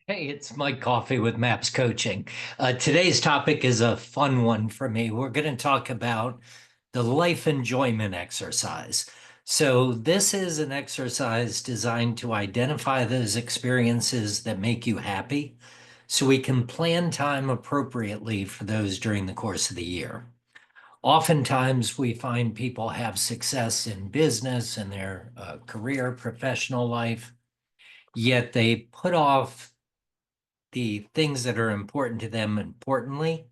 Hey, it's Mike Coffey with MAPS Coaching. Today's topic is a fun one for me. We're going to talk about the life enjoyment exercise. So, this is an exercise designed to identify those experiences that make you happy so we can plan time appropriately for those during the course of the year. Oftentimes, we find people have success in business and their career, professional life, yet they put off the things that are important to them importantly.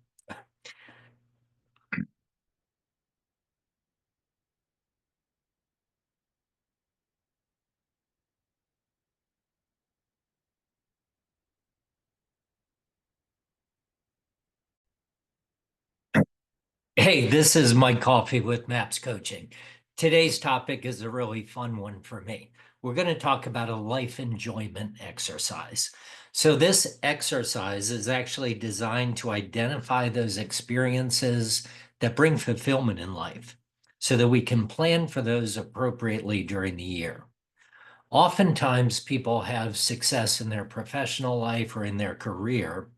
Hey, this is Mike Coffey with MAPS Coaching. Today's topic is a really fun one for me. We're going to talk about a life enjoyment exercise. So, this exercise is actually designed to identify those experiences that bring fulfillment in life so that we can plan for those appropriately during the year. Oftentimes, people have success in their professional life or in their career,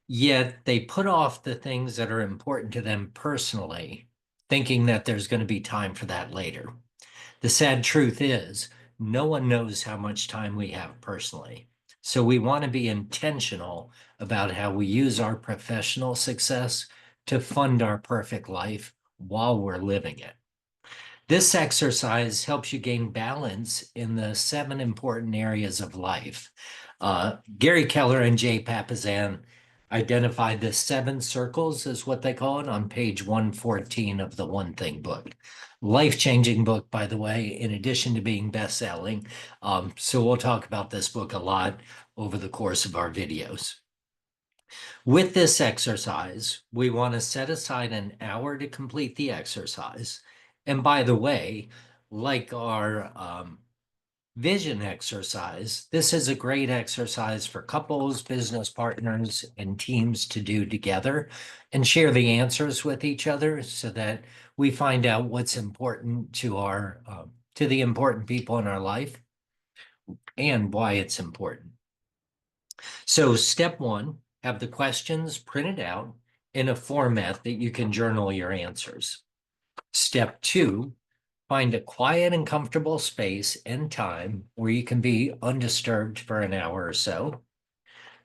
yet they put off the things that are important to them personally, thinking that there's going to be time for that later. The sad truth is, no one knows how much time we have personally. So we want to be intentional about how we use our professional success to fund our perfect life while we're living it. This exercise helps you gain balance in the 7 important areas of life. Gary Keller and Jay Papasan identified the 7 circles, is what they call it, on page 114 of the One Thing book. Life-changing book, by the way, in addition to being best-selling. So we'll talk about this book a lot over the course of our videos. With this exercise, we want to set aside an hour to complete the exercise. And by the way, like our vision exercise, this is a great exercise for couples, business partners, and teams to do together and share the answers with each other so that we find out what's important to our to the important people in our life and why it's important. So step 1, have the questions printed out in a format that you can journal your answers. Step 2, find a quiet and comfortable space and time where you can be undisturbed for an hour or so.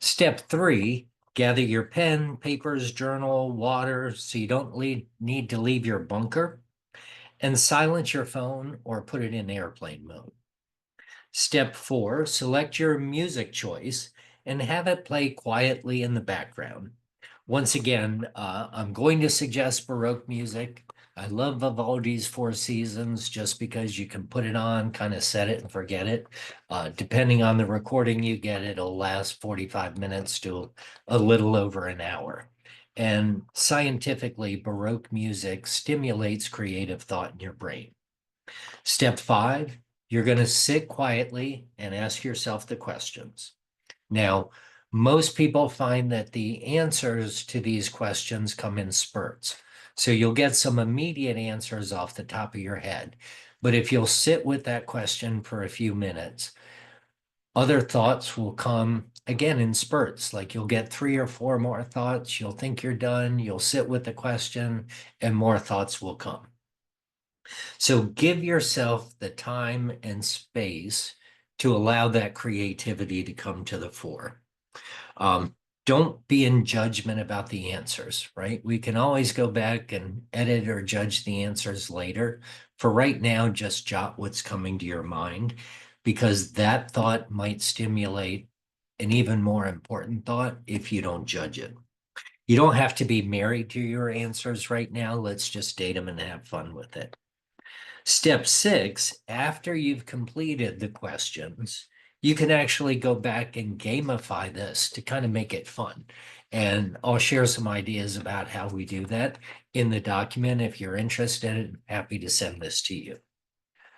Step 3, gather your pen, papers, journal, water, so you don't need to leave your bunker, and silence your phone or put it in airplane mode. Step 4, select your music choice and have it play quietly in the background. Once again, I'm going to suggest Baroque music. I love Vivaldi's Four Seasons just because you can put it on, kind of set it and forget it. Depending on the recording you get, it'll last 45 minutes to a little over an hour. And scientifically, Baroque music stimulates creative thought in your brain. Step 5, you're going to sit quietly and ask yourself the questions. Now, most people find that the answers to these questions come in spurts. So you'll get some immediate answers off the top of your head. But if you'll sit with that question for a few minutes, other thoughts will come again in spurts. Like you'll get 3 or 4 more thoughts. You'll think you're done. You'll sit with the question and more thoughts will come. So give yourself the time and space to allow that creativity to come to the fore. Don't be in judgment about the answers, right? We can always go back and edit or judge the answers later. For right now, just jot what's coming to your mind because that thought might stimulate an even more important thought if you don't judge it. You don't have to be married to your answers right now. Let's just date them and have fun with it. Step 6, after you've completed the questions, you can actually go back and gamify this to kind of make it fun. And I'll share some ideas about how we do that in the document. If you're interested, I'm happy to send this to you.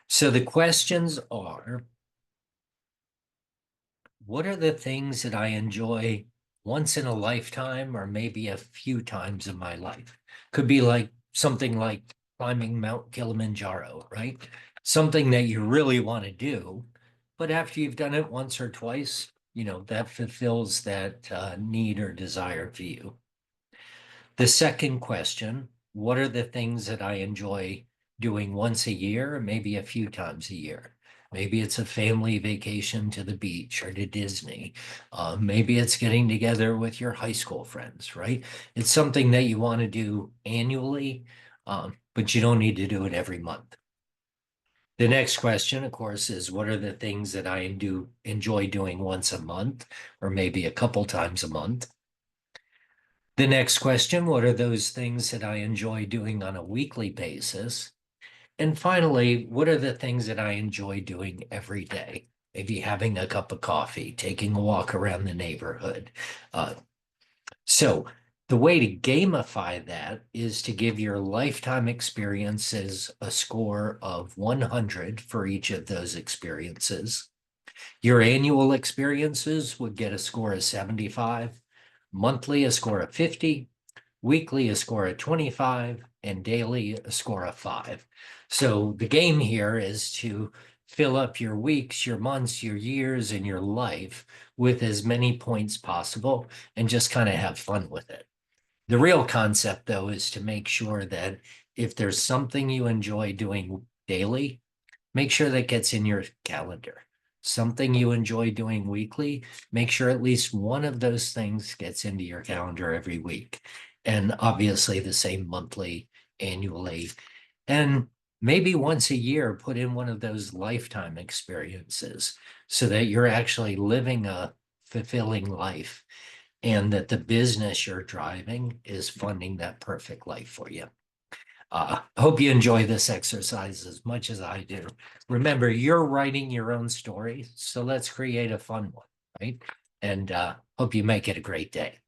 So the questions are, what are the things that I enjoy once in a lifetime or maybe a few times in my life? Could be like something like climbing Mount Kilimanjaro, right? Something that you really want to do, but after you've done it once or twice, that fulfills that need or desire for you. The second question, what are the things that I enjoy doing once a year, or maybe a few times a year? Maybe it's a family vacation to the beach or to Disney. Maybe it's getting together with your high school friends, right? It's something that you want to do annually, but you don't need to do it every month. The next question, of course, is what are the things that I enjoy doing once a month, or maybe a couple times a month? The next question, what are those things that I enjoy doing on a weekly basis? And finally, what are the things that I enjoy doing every day? Maybe having a cup of coffee, taking a walk around the neighborhood. So the way to gamify that is to give your lifetime experiences a score of 100 for each of those experiences. Your annual experiences would get a score of 75, monthly a score of 50, weekly a score of 25, and daily a score of 5. So the game here is to fill up your weeks, your months, your years, and your life with as many points possible and just kind of have fun with it. The real concept, though, is to make sure that if there's something you enjoy doing daily, make sure that gets in your calendar. Something you enjoy doing weekly, make sure at least one of those things gets into your calendar every week. And obviously the same monthly, annually, and maybe once a year, put in one of those lifetime experiences so that you're actually living a fulfilling life and that the business you're driving is funding that perfect life for you. Hope you enjoy this exercise as much as I do. Remember, you're writing your own story, so let's create a fun one, right? And hope you make it a great day.